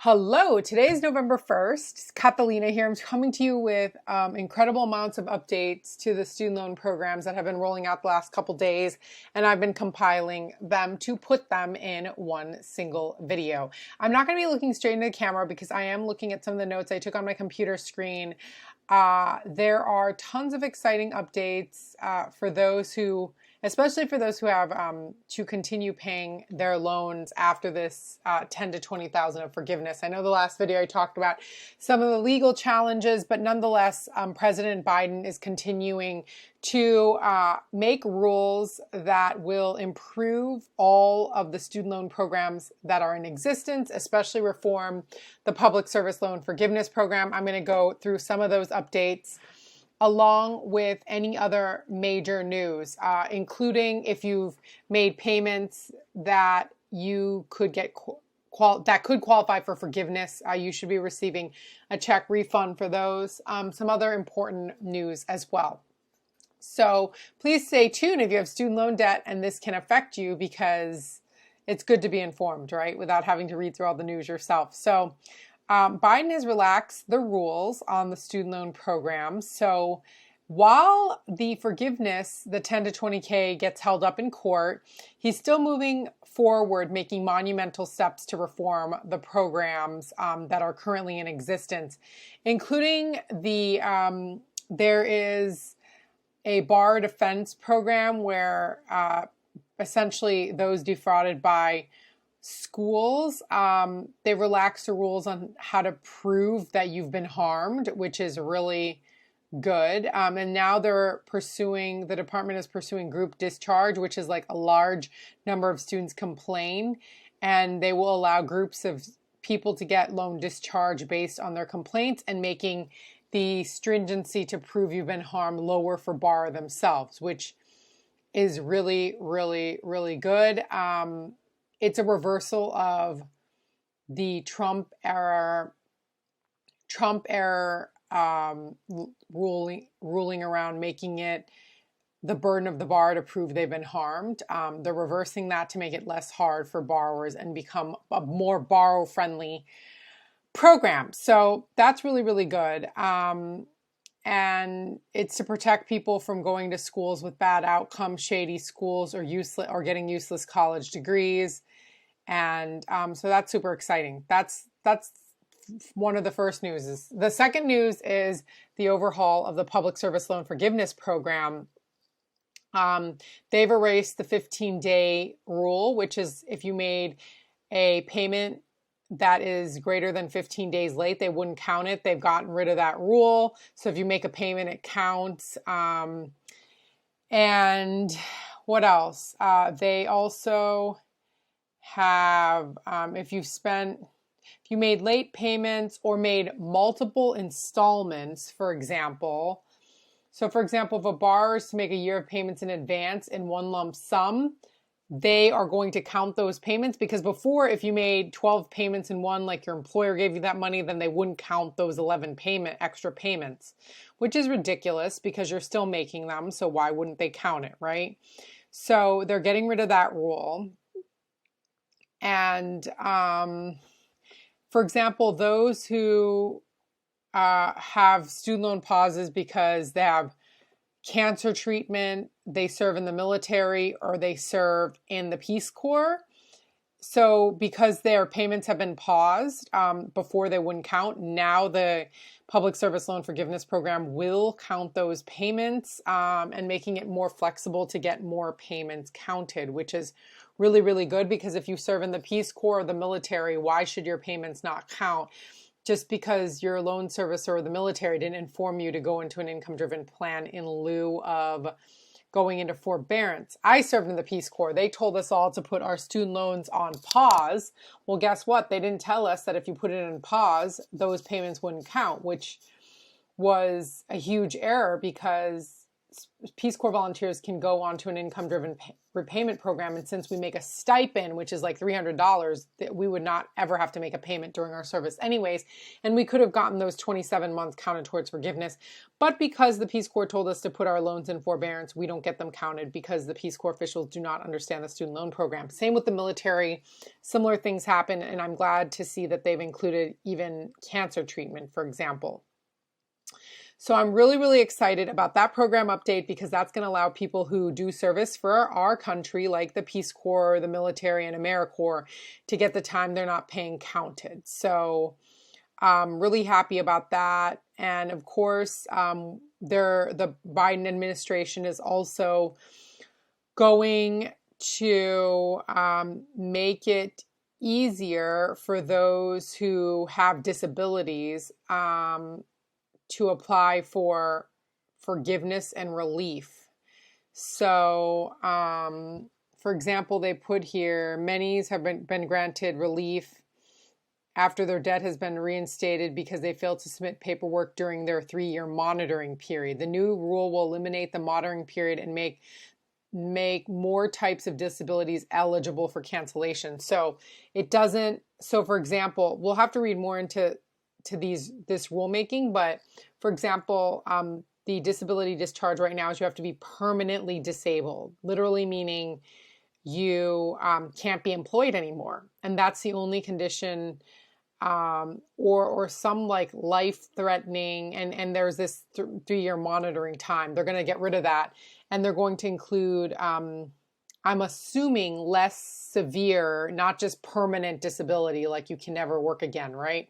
Hello, today is November 1st. It's Catalina here. I'm coming to you with incredible amounts of updates to the student loan programs that have been rolling out the last couple days, and I've been compiling them to put them in one single video. I'm not going to be looking straight into the camera because I am looking at some of the notes I took on my computer screen. There are tons of exciting updates for those who, especially for those who have to continue paying their loans after this 10 to 20,000 of forgiveness. I know the last video I talked about some of the legal challenges, but nonetheless, President Biden is continuing to make rules that will improve all of the student loan programs that are in existence, especially reform the public service loan forgiveness program. I'm going to go through some of those updates along with any other major news, including if you've made payments that you could get that could qualify for forgiveness. You should be receiving a check refund for those. Some other important news as well. So please stay tuned if you have student loan debt and this can affect you, because it's good to be informed, right? Without having to read through all the news yourself. So Biden has relaxed the rules on the student loan program. So while the forgiveness, the 10 to 20K, gets held up in court, he's still moving forward, making monumental steps to reform the programs that are currently in existence, including there is a bar defense program where essentially those defrauded by schools, they relaxed the rules on how to prove that you've been harmed, which is really good. And now the department is pursuing group discharge, which is like a large number of students complain, and they will allow groups of people to get loan discharge based on their complaints, and making the stringency to prove you've been harmed lower for borrower themselves, which is really, really, really good. It's a reversal of the Trump era ruling around making it the burden of the borrower to prove they've been harmed. They're reversing that to make it less hard for borrowers and become a more borrower-friendly program. So that's really, really good. And it's to protect people from going to schools with bad outcomes, shady schools, or getting useless college degrees. And so that's super exciting. That's one of the first news. The second news is the overhaul of the public service loan forgiveness program. They've erased the 15-day rule, which is if you made a payment that is greater than 15 days late, they wouldn't count it. They've gotten rid of that rule. So if you make a payment, it counts. And what else? They also have, if you made late payments or made multiple installments, for example. So for example, if a borrower is to make a year of payments in advance in one lump sum, they are going to count those payments, because before, if you made 12 payments in one, like your employer gave you that money, then they wouldn't count those 11 extra payments, which is ridiculous because you're still making them. So why wouldn't they count it, right? So they're getting rid of that rule. And for example, those who have student loan pauses because they have cancer treatment, they serve in the military, or they serve in the Peace Corps. So because their payments have been paused before, they wouldn't count. Now the public service loan forgiveness program will count those payments, and making it more flexible to get more payments counted, which is really, really good, because if you serve in the Peace Corps or the military, why should your payments not count? Just because your loan servicer or the military didn't inform you to go into an income-driven plan in lieu of going into forbearance. I served in the Peace Corps. They told us all to put our student loans on pause. Well, guess what? They didn't tell us that if you put it in pause, those payments wouldn't count, which was a huge error, because Peace Corps volunteers can go onto an income-driven repayment program, and since we make a stipend, which is like $300, that we would not ever have to make a payment during our service anyways, and we could have gotten those 27 months counted towards forgiveness. But because the Peace Corps told us to put our loans in forbearance, we don't get them counted because the Peace Corps officials do not understand the student loan program. Same with the military. Similar things happen, and I'm glad to see that they've included even cancer treatment, for example. So I'm really, really excited about that program update because that's going to allow people who do service for our country, like the Peace Corps, the military, and AmeriCorps, to get the time they're not paying counted. So I'm really happy about that. And of course, the Biden administration is also going to make it easier for those who have disabilities to apply for forgiveness and relief. So, for example, they put here, many have been granted relief after their debt has been reinstated because they failed to submit paperwork during their 3-year monitoring period. The new rule will eliminate the monitoring period and make more types of disabilities eligible for cancellation. So it doesn't, so for example, we'll have to read more into this rulemaking, but for example, the disability discharge right now is you have to be permanently disabled, literally meaning you can't be employed anymore. And that's the only condition, or some like life-threatening, and there's this 3-year monitoring time. They're going to get rid of that, and they're going to include, I'm assuming, less severe, not just permanent disability, like you can never work again, right?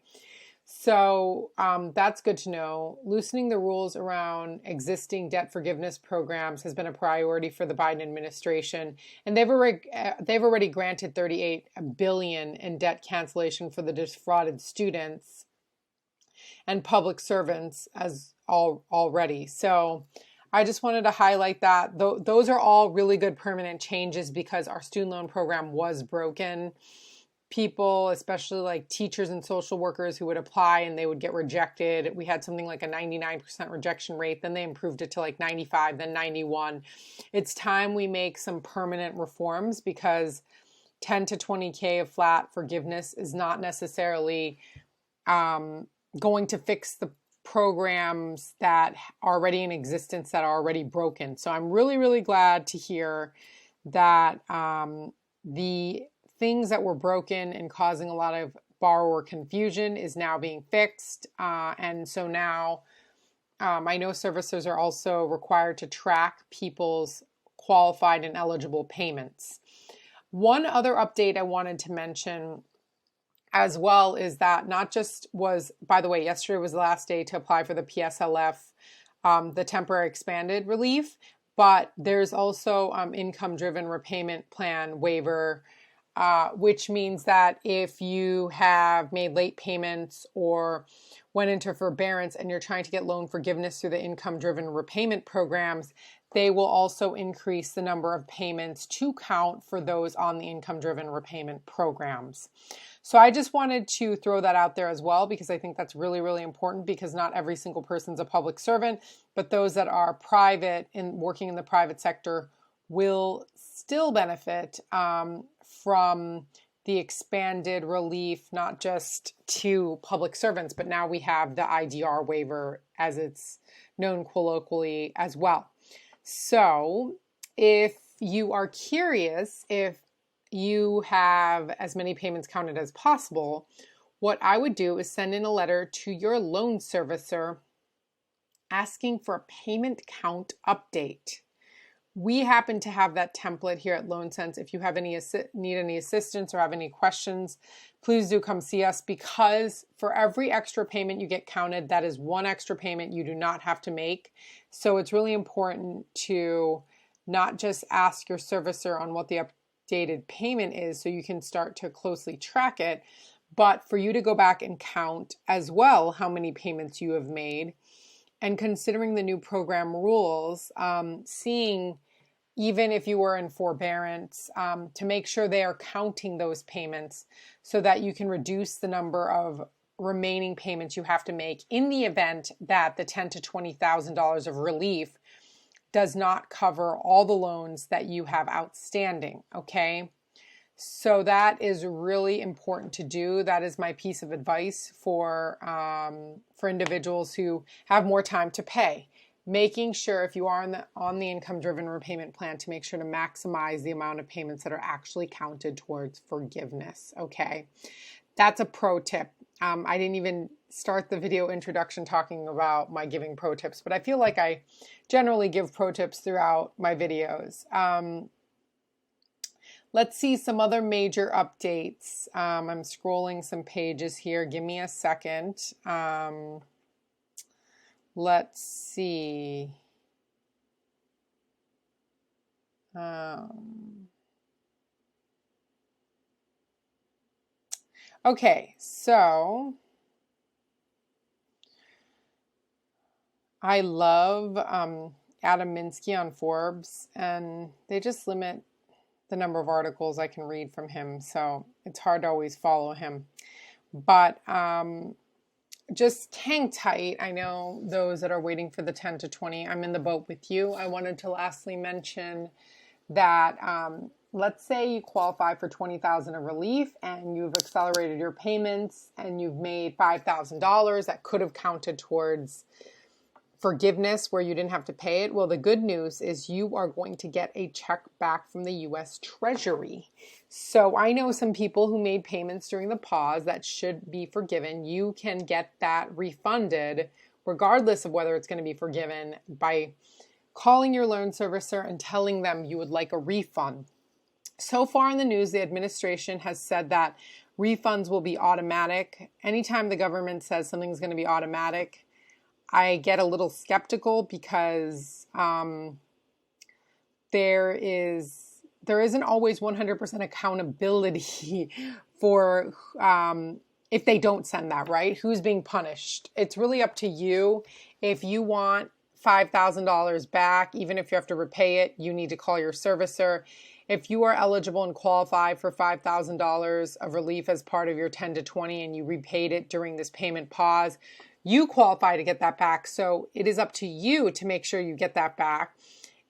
So that's good to know. Loosening the rules around existing debt forgiveness programs has been a priority for the Biden administration, and they've already granted $38 billion in debt cancellation for the defrauded students and public servants already. So I just wanted to highlight that. Those are all really good permanent changes because our student loan program was broken. People, especially like teachers and social workers who would apply and they would get rejected. We had something like a 99% rejection rate. Then they improved it to like 95, then 91. It's time we make some permanent reforms because 10 to 20K of flat forgiveness is not necessarily going to fix the programs that are already in existence that are already broken. So I'm really, really glad to hear that the things that were broken and causing a lot of borrower confusion is now being fixed. And so now I know servicers are also required to track people's qualified and eligible payments. One other update I wanted to mention as well is that not just was, by the way, yesterday was the last day to apply for the PSLF, the temporary expanded relief, but there's also income-driven repayment plan waiver, which means that if you have made late payments or went into forbearance and you're trying to get loan forgiveness through the income-driven repayment programs, they will also increase the number of payments to count for those on the income-driven repayment programs. So I just wanted to throw that out there as well because I think that's really, really important because not every single person's a public servant, but those that are private and working in the private sector will still benefit from the expanded relief, not just to public servants, but now we have the IDR waiver as it's known colloquially as well. So if you are curious if you have as many payments counted as possible, what I would do is send in a letter to your loan servicer asking for a payment count update. We happen to have that template here at LoanSense. If you have need any assistance or have any questions, please do come see us because for every extra payment you get counted, that is one extra payment you do not have to make. So it's really important to not just ask your servicer on what the updated payment is so you can start to closely track it, but for you to go back and count as well how many payments you have made. And considering the new program rules, seeing even if you were in forbearance, to make sure they are counting those payments so that you can reduce the number of remaining payments you have to make in the event that the $10,000 to $20,000 of relief does not cover all the loans that you have outstanding, okay? So that is really important to do. That is my piece of advice for individuals who have more time to pay. Making sure, if you are on the income-driven repayment plan, to make sure to maximize the amount of payments that are actually counted towards forgiveness, okay? That's a pro tip. I didn't even start the video introduction talking about my giving pro tips, but I feel like I generally give pro tips throughout my videos. Let's see some other major updates. I'm scrolling some pages here. Give me a second. Let's see. Okay, so I love Adam Minsky on Forbes, and they just limit the number of articles I can read from him, so it's hard to always follow him. But just hang tight. I know those that are waiting for the 10 to 20, I'm in the boat with you. I wanted to lastly mention that let's say you qualify for $20,000 of relief and you've accelerated your payments and you've made $5,000 that could have counted towards forgiveness where you didn't have to pay it. Well, the good news is you are going to get a check back from the U.S. Treasury. So I know some people who made payments during the pause that should be forgiven. You can get that refunded regardless of whether it's going to be forgiven by calling your loan servicer and telling them you would like a refund. So far in the news, the administration has said that refunds will be automatic. Anytime the government says something's going to be automatic, I get a little skeptical because there isn't always 100% accountability for if they don't send that, right? Who's being punished? It's really up to you. If you want $5,000 back, even if you have to repay it, you need to call your servicer. If you are eligible and qualify for $5,000 of relief as part of your 10 to 20 and you repaid it during this payment pause, you qualify to get that back. So it is up to you to make sure you get that back.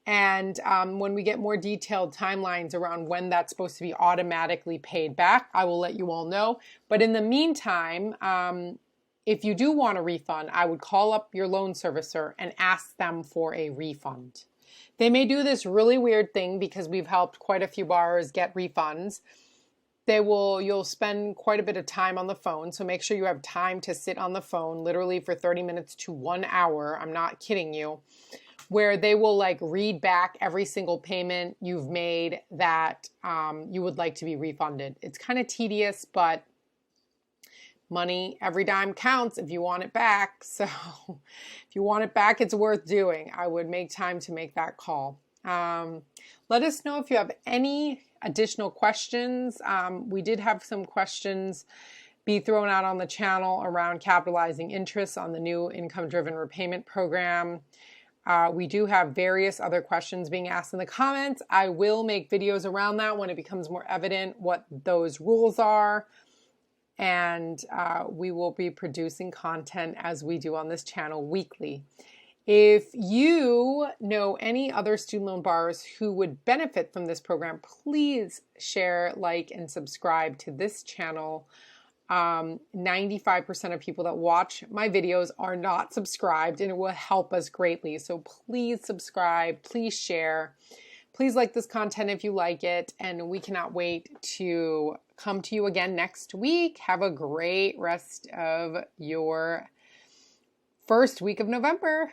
And when we get more detailed timelines around when that's supposed to be automatically paid back, I will let you all know. But in the meantime, if you do want a refund, I would call up your loan servicer and ask them for a refund. They may do this really weird thing because we've helped quite a few borrowers get refunds. You'll spend quite a bit of time on the phone, so make sure you have time to sit on the phone literally for 30 minutes to 1 hour. I'm not kidding you. Where they will like read back every single payment you've made that you would like to be refunded. It's kind of tedious, but money, every dime counts if you want it back. So if you want it back, it's worth doing. I would make time to make that call. Let us know if you have any additional questions. We did have some questions be thrown out on the channel around capitalizing interest on the new income-driven repayment program. We do have various other questions being asked in the comments. I will make videos around that when it becomes more evident what those rules are. And we will be producing content as we do on this channel weekly. If you know any other student loan borrowers who would benefit from this program, please share, like, and subscribe to this channel. 95% of people that watch my videos are not subscribed, and it will help us greatly. So please subscribe, please share, please like this content if you like it, and we cannot wait to come to you again next week. Have a great rest of your first week of November.